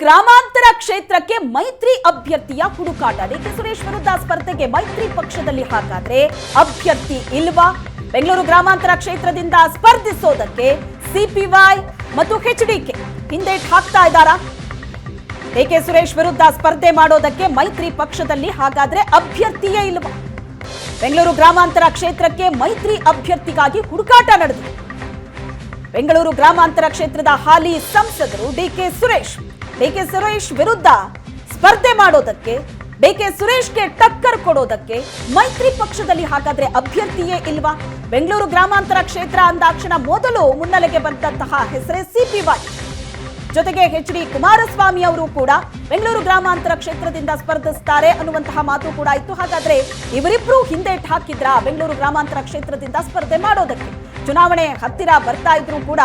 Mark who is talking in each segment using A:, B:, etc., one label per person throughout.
A: ಗ್ರಾಮಾಂತರ ಕ್ಷೇತ್ರಕ್ಕೆ ಮೈತ್ರಿ ಅಭ್ಯರ್ಥಿಯ ಹುಡುಕಾಟ. ಡಿಕೆ ಸುರೇಶ್ ವಿರುದ್ಧ ಸ್ಪರ್ಧೆಗೆ ಮೈತ್ರಿ ಪಕ್ಷದಲ್ಲಿ ಹಾಗಾದ್ರೆ ಅಭ್ಯರ್ಥಿ ಇಲ್ವಾ? ಬೆಂಗಳೂರು ಗ್ರಾಮಾಂತರ ಕ್ಷೇತ್ರದಿಂದ ಸ್ಪರ್ಧಿಸೋದಕ್ಕೆ ಸಿಪಿವೈ ಮತ್ತು ಎಚ್ಡಿಕೆ ಹಿಂದೇಟ್ ಹಾಕ್ತಾ ಇದ್ದಾರಾ? ಡಿಕೆ ಸುರೇಶ್ ವಿರುದ್ಧ ಸ್ಪರ್ಧೆ ಮಾಡೋದಕ್ಕೆ ಮೈತ್ರಿ ಪಕ್ಷದಲ್ಲಿ ಹಾಗಾದ್ರೆ ಅಭ್ಯರ್ಥಿಯೇ ಇಲ್ವಾ? ಬೆಂಗಳೂರು ಗ್ರಾಮಾಂತರ ಕ್ಷೇತ್ರಕ್ಕೆ ಮೈತ್ರಿ ಅಭ್ಯರ್ಥಿಗಾಗಿ ಹುಡುಕಾಟ ನಡೆದಿದೆ. ಬೆಂಗಳೂರು ಗ್ರಾಮಾಂತರ ಕ್ಷೇತ್ರದ ಹಾಲಿ ಸಂಸದರು ಡಿಕೆ ಸುರೇಶ್ ವಿರುದ್ಧ ಸ್ಪರ್ಧೆ ಮಾಡೋದಕ್ಕೆ, ಡಿಕೆ ಸುರೇಶ್ಗೆ ಟಕ್ಕರ್ ಕೊಡೋದಕ್ಕೆ ಮೈತ್ರಿ ಪಕ್ಷದಲ್ಲಿ ಹಾಗಾದ್ರೆ ಅಭ್ಯರ್ಥಿಯೇ ಇಲ್ವಾ? ಬೆಂಗಳೂರು ಗ್ರಾಮಾಂತರ ಕ್ಷೇತ್ರ ಅಂದಾಕ್ಷಣ ಮೊದಲು ಮುನ್ನೆಲೆಗೆ ಬಂದಂತಹ ಹೆಸರೇ ಸಿಪಿವೈ. ಜೊತೆಗೆ ಎಚ್.ಡಿ. ಕುಮಾರಸ್ವಾಮಿ ಅವರು ಕೂಡ ಬೆಂಗಳೂರು ಗ್ರಾಮಾಂತರ ಕ್ಷೇತ್ರದಿಂದ ಸ್ಪರ್ಧಿಸುತ್ತಾರೆ ಅನ್ನುವಂತಹ ಮಾತು ಕೂಡ ಇತ್ತು. ಹಾಗಾದ್ರೆ ಇವರಿಬ್ರು ಹಿಂದೇಟ್ ಹಾಕಿದ್ರ ಬೆಂಗಳೂರು ಗ್ರಾಮಾಂತರ ಕ್ಷೇತ್ರದಿಂದ ಸ್ಪರ್ಧೆ ಮಾಡೋದಕ್ಕೆ? ಚುನಾವಣೆ ಹತ್ತಿರ ಬರ್ತಾ ಇದ್ರು ಕೂಡ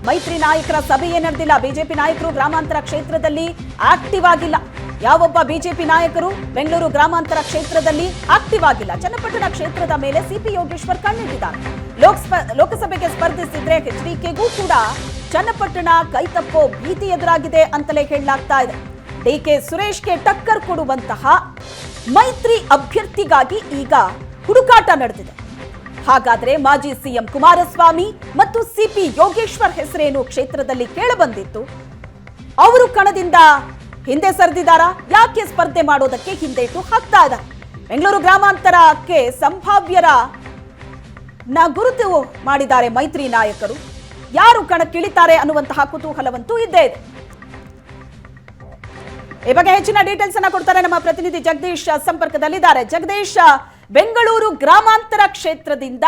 A: ಮೈತ್ರಿ ನಾಯಕರ ಸಭೆಯೇ ನಡೆದಿಲ್ಲ. ಬಿಜೆಪಿ ನಾಯಕರು ಗ್ರಾಮಾಂತರ ಕ್ಷೇತ್ರದಲ್ಲಿ ಆಕ್ಟಿವ್ ಆಗಿಲ್ಲ. ಯಾವೊಬ್ಬ ಬಿಜೆಪಿ ನಾಯಕರು ಬೆಂಗಳೂರು ಗ್ರಾಮಾಂತರ ಕ್ಷೇತ್ರದಲ್ಲಿ ಆಕ್ಟಿವ್ ಆಗಿಲ್ಲ. ಚನ್ನಪಟ್ಟಣ ಕ್ಷೇತ್ರದ ಮೇಲೆ ಸಿಪಿ ಯೋಗೇಶ್ವರ್ ಕಣ್ಣಿಟ್ಟಿದ್ದಾರೆ. ಲೋಕಸಭೆಗೆ ಸ್ಪರ್ಧಿಸಿದ್ರೆ ಎಚ್ಡಿಕೆಗೂ ಕೂಡ ಚನ್ನಪಟ್ಟಣ ಕೈತಪ್ಪೋ ಭೀತಿ ಎದುರಾಗಿದೆ ಅಂತಲೇ ಹೇಳಲಾಗ್ತಾ ಇದೆ. ಡಿಕೆ ಸುರೇಶ್ಗೆ ಟಕ್ಕರ್ ಕೊಡುವಂತಹ ಮೈತ್ರಿ ಅಭ್ಯರ್ಥಿಗಾಗಿ ಈಗ ಹುಡುಕಾಟ ನಡೆದಿದೆ. ಹಾಗಾದ್ರೆ ಮಾಜಿ ಸಿಎಂ ಕುಮಾರಸ್ವಾಮಿ ಮತ್ತು ಸಿಪಿ ಯೋಗೇಶ್ವರ್ ಹೆಸರೇನು ಕ್ಷೇತ್ರದಲ್ಲಿ ಕೇಳಬಂದಿತ್ತು? ಅವರು ಕಣದಿಂದ ಹಿಂದೆ ಸರಿದಿದ್ದಾರಾ? ಯಾಕೆ ಸ್ಪರ್ಧೆ ಮಾಡೋದಕ್ಕೆ ಹಿಂದೇಟು ಹಾಕ್ತಾ ಇದ್ದಾರೆ? ಬೆಂಗಳೂರು ಗ್ರಾಮಾಂತರಕ್ಕೆ ಸಂಭಾವ್ಯರ ಗುರುತು ಮಾಡಿದ್ದಾರೆ ಮೈತ್ರಿ ನಾಯಕರು. ಯಾರು ಕಣಕ್ಕಿಳಿತಾರೆ ಅನ್ನುವಂತಹ ಕುತೂಹಲವಂತೂ ಇದ್ದೇ ಇದೆ. ಈ ಬಗ್ಗೆ ಹೆಚ್ಚಿನ ಡೀಟೇಲ್ಸ್ ಅನ್ನ ಕೊಡ್ತಾರೆ ನಮ್ಮ ಪ್ರತಿನಿಧಿ ಜಗದೀಶ್ ಸಂಪರ್ಕದಲ್ಲಿದ್ದಾರೆ. ಜಗದೀಶ್, ಬೆಂಗಳೂರು ಗ್ರಾಮಾಂತರ ಕ್ಷೇತ್ರದಿಂದ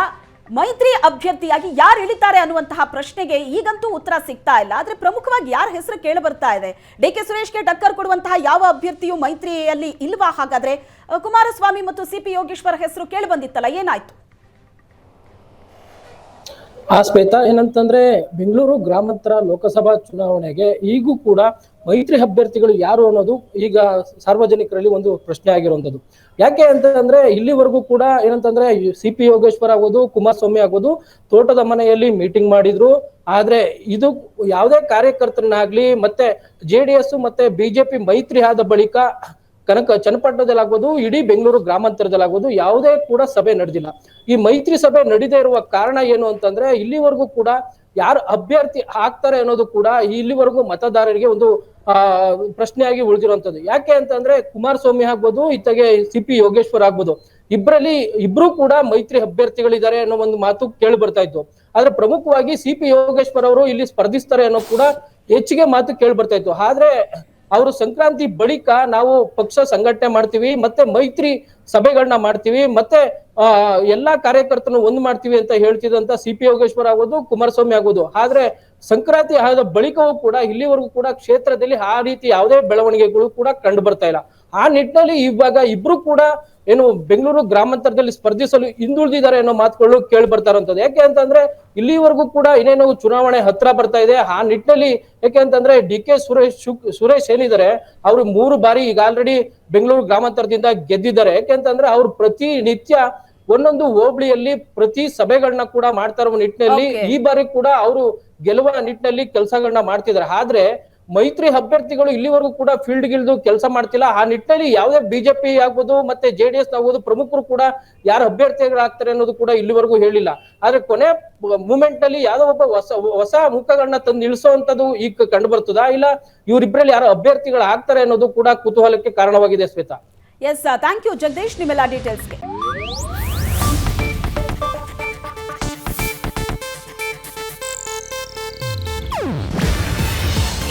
A: ಮೈತ್ರಿ ಅಭ್ಯರ್ಥಿಯಾಗಿ ಯಾರು ಇಳಿತಾರೆ ಅನ್ನುವಂತಹ ಪ್ರಶ್ನೆಗೆ ಈಗಂತೂ ಉತ್ತರ ಸಿಗ್ತಾ ಇಲ್ಲ. ಆದ್ರೆ ಪ್ರಮುಖವಾಗಿ ಯಾರ ಹೆಸರು ಕೇಳಿ ಬರ್ತಾ ಇದೆ? ಡಿಕೆ ಸುರೇಶ್ಗೆ ಟಕ್ಕರ್ ಕೊಡುವಂತಹ ಯಾವ ಅಭ್ಯರ್ಥಿಯು ಮೈತ್ರಿಯಲ್ಲಿ ಇಲ್ವಾ? ಹಾಗಾದ್ರೆ ಕುಮಾರಸ್ವಾಮಿ ಮತ್ತು ಸಿಪಿ ಯೋಗೇಶ್ವರ್ ಹೆಸರು ಕೇಳಿ ಬಂದಿತ್ತಲ್ಲ, ಏನಾಯ್ತು?
B: ಶ್ವೇತಾ, ಏನಂತಂದ್ರೆ ಬೆಂಗಳೂರು ಗ್ರಾಮಾಂತರ ಲೋಕಸಭಾ ಚುನಾವಣೆಗೆ ಈಗೂ ಕೂಡ ಮೈತ್ರಿ ಅಭ್ಯರ್ಥಿಗಳು ಯಾರು ಅನ್ನೋದು ಈಗ ಸಾರ್ವಜನಿಕರಲ್ಲಿ ಒಂದು ಪ್ರಶ್ನೆ ಆಗಿರುವಂತದ್ದು. ಯಾಕೆ ಅಂತಂದ್ರೆ ಇಲ್ಲಿವರೆಗೂ ಕೂಡ ಏನಂತಂದ್ರೆ ಸಿಪಿ ಯೋಗೇಶ್ವರ್ ಆಗ್ಬೋದು, ಕುಮಾರಸ್ವಾಮಿ ಆಗ್ಬೋದು ತೋಟದ ಮನೆಯಲ್ಲಿ ಮೀಟಿಂಗ್ ಮಾಡಿದ್ರು. ಆದ್ರೆ ಇದು ಯಾವುದೇ ಕಾರ್ಯಕರ್ತರನ್ನಾಗ್ಲಿ ಮತ್ತೆ ಜೆಡಿಎಸ್ ಮತ್ತೆ ಬಿಜೆಪಿ ಮೈತ್ರಿ ಆದ ಬಳಿಕ ಚನ್ನಪಟ್ಟಣದಲ್ಲಾಗ್ಬೋದು, ಇಡೀ ಬೆಂಗಳೂರು ಗ್ರಾಮಾಂತರದಲ್ಲಾಗ್ಬೋದು ಯಾವುದೇ ಕೂಡ ಸಭೆ ನಡೆದಿಲ್ಲ. ಈ ಮೈತ್ರಿ ಸಭೆ ನಡೀದೇ ಇರುವ ಕಾರಣ ಏನು ಅಂತಂದ್ರೆ ಇಲ್ಲಿವರೆಗೂ ಕೂಡ ಯಾರು ಅಭ್ಯರ್ಥಿ ಆಗ್ತಾರೆ ಅನ್ನೋದು ಕೂಡ ಇಲ್ಲಿವರೆಗೂ ಮತದಾರರಿಗೆ ಒಂದು ಪ್ರಶ್ನೆಯಾಗಿ ಉಳಿದಿರುವಂತದ್ದು. ಯಾಕೆ ಅಂತಂದ್ರೆ ಕುಮಾರಸ್ವಾಮಿ ಆಗ್ಬೋದು, ಇತ್ತಗೆ ಸಿಪಿ ಯೋಗೇಶ್ವರ್ ಆಗ್ಬೋದು, ಇಬ್ರು ಕೂಡ ಮೈತ್ರಿ ಅಭ್ಯರ್ಥಿಗಳಿದ್ದಾರೆ ಅನ್ನೋ ಒಂದು ಮಾತು ಕೇಳಿ ಬರ್ತಾ ಇತ್ತು. ಆದ್ರೆ ಪ್ರಮುಖವಾಗಿ ಸಿಪಿ ಯೋಗೇಶ್ವರ್ ಅವರು ಇಲ್ಲಿ ಸ್ಪರ್ಧಿಸ್ತಾರೆ ಅನ್ನೋ ಕೂಡ ಹೆಚ್ಚಿಗೆ ಮಾತು ಕೇಳಿ ಬರ್ತಾ ಇತ್ತು. ಆದ್ರೆ ಅವರು ಸಂಕ್ರಾಂತಿ ಬಳಿಕ ನಾವು ಪಕ್ಷ ಸಂಘಟನೆ ಮಾಡ್ತೀವಿ, ಮತ್ತೆ ಮೈತ್ರಿ ಸಭೆಗಳನ್ನ ಮಾಡ್ತೀವಿ, ಮತ್ತೆ ಎಲ್ಲಾ ಕಾರ್ಯಕರ್ತರನ್ನು ಒಂದು ಮಾಡ್ತೀವಿ ಅಂತ ಹೇಳ್ತಿದಂತ ಸಿಪಿ ಯೋಗೇಶ್ವರ್ ಆಗೋದು, ಕುಮಾರಸ್ವಾಮಿ ಆಗೋದು. ಆದ್ರೆ ಸಂಕ್ರಾಂತಿ ಆದ ಬಳಿಕವೂ ಕೂಡ ಇಲ್ಲಿವರೆಗೂ ಕೂಡ ಕ್ಷೇತ್ರದಲ್ಲಿ ಆ ರೀತಿ ಯಾವುದೇ ಬೆಳವಣಿಗೆಗಳು ಕೂಡ ಕಂಡು ಬರ್ತಾ ಇಲ್ಲ. ಆ ನಿಟ್ಟಿನಲ್ಲಿ ಇವಾಗ ಇಬ್ರು ಕೂಡ ಏನು ಬೆಂಗಳೂರು ಗ್ರಾಮಾಂತರದಲ್ಲಿ ಸ್ಪರ್ಧಿಸಲು ಹಿಂದುಳಿದಿದ್ದಾರೆ ಅನ್ನೋ ಮಾತುಗಳು ಕೇಳಿ ಬರ್ತಾ ಇರುವಂತದ್ದು. ಯಾಕೆ ಅಂತಂದ್ರೆ ಇಲ್ಲಿವರೆಗೂ ಕೂಡ ಇನ್ನೇನು ಚುನಾವಣೆ ಹತ್ರ ಬರ್ತಾ ಇದೆ. ಆ ನಿಟ್ಟಿನಲ್ಲಿ ಯಾಕೆ ಅಂತಂದ್ರೆ ಡಿಕೆ ಸುರೇಶ್ ಏನಿದ್ದಾರೆ ಅವರು 3 ಬಾರಿ ಈಗ ಆಲ್ರೆಡಿ ಬೆಂಗಳೂರು ಗ್ರಾಮಾಂತರದಿಂದ ಗೆದ್ದಿದ್ದಾರೆ. ಯಾಕೆಂತಂದ್ರೆ ಅವ್ರು ಪ್ರತಿನಿತ್ಯ ಒಂದೊಂದು ಹೋಬಳಿಯಲ್ಲಿ ಪ್ರತಿ ಸಭೆಗಳನ್ನ ಕೂಡ ಮಾಡ್ತಾ ಇರುವ ನಿಟ್ಟಿನಲ್ಲಿ ಈ ಬಾರಿ ಕೂಡ ಅವರು ಗೆಲ್ಲುವ ನಿಟ್ಟಿನಲ್ಲಿ ಕೆಲಸಗಳನ್ನ ಮಾಡ್ತಿದ್ದಾರೆ. ಆದ್ರೆ ಮೈತ್ರಿ ಅಭ್ಯರ್ಥಿಗಳು ಇಲ್ಲಿವರೆಗೂ ಕೂಡ ಫೀಲ್ಡ್ ಗಿಲ್ದು ಕೆಲಸ ಮಾಡ್ತಿಲ್ಲ. ಆ ನಿಟ್ಟಿನಲ್ಲಿ ಯಾವುದೇ ಬಿಜೆಪಿ ಆಗ್ಬೋದು ಮತ್ತೆ ಜೆಡಿಎಸ್ ಆಗ್ಬೋದು ಪ್ರಮುಖರು ಕೂಡ ಯಾರು ಅಭ್ಯರ್ಥಿಗಳಾಗ್ತಾರೆ ಅನ್ನೋದು ಕೂಡ ಇಲ್ಲಿವರೆಗೂ ಹೇಳಿಲ್ಲ. ಆದ್ರೆ ಕೊನೆ ಮೂಮೆಂಟ್ ನಲ್ಲಿ ಯಾವ್ದೋ ಒಬ್ಬ ಹೊಸ ಮುಖಗಳನ್ನ ತಂದು ಇಳಿಸುವಂತದ್ದು ಈಗ ಕಂಡು ಬರ್ತದಾ, ಇಲ್ಲ ಇವರಿಬ್ಬರಲ್ಲಿ ಯಾರು ಅಭ್ಯರ್ಥಿಗಳು ಆಗ್ತಾರೆ ಅನ್ನೋದು ಕೂಡ ಕುತೂಹಲಕ್ಕೆ ಕಾರಣವಾಗಿದೆ. Shweta,
A: yes, thank you Jagadish ನಿಮ್ಮೆಲ್ಲ ಡೀಟೇಲ್ಸ್ಗೆ.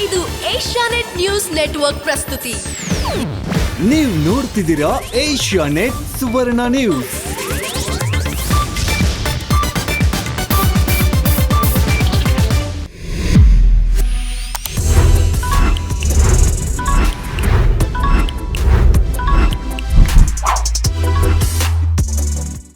C: ಇದು ಏಷ್ಯಾನೆಟ್ ನ್ಯೂಸ್ ನೆಟ್ವರ್ಕ್ ಪ್ರಸ್ತುತಿ.
D: ನೀವು ನೋಡ್ತಿದ್ದೀರಾ ಏಷ್ಯಾನೆಟ್ ಸುವರ್ಣ ನ್ಯೂಸ್.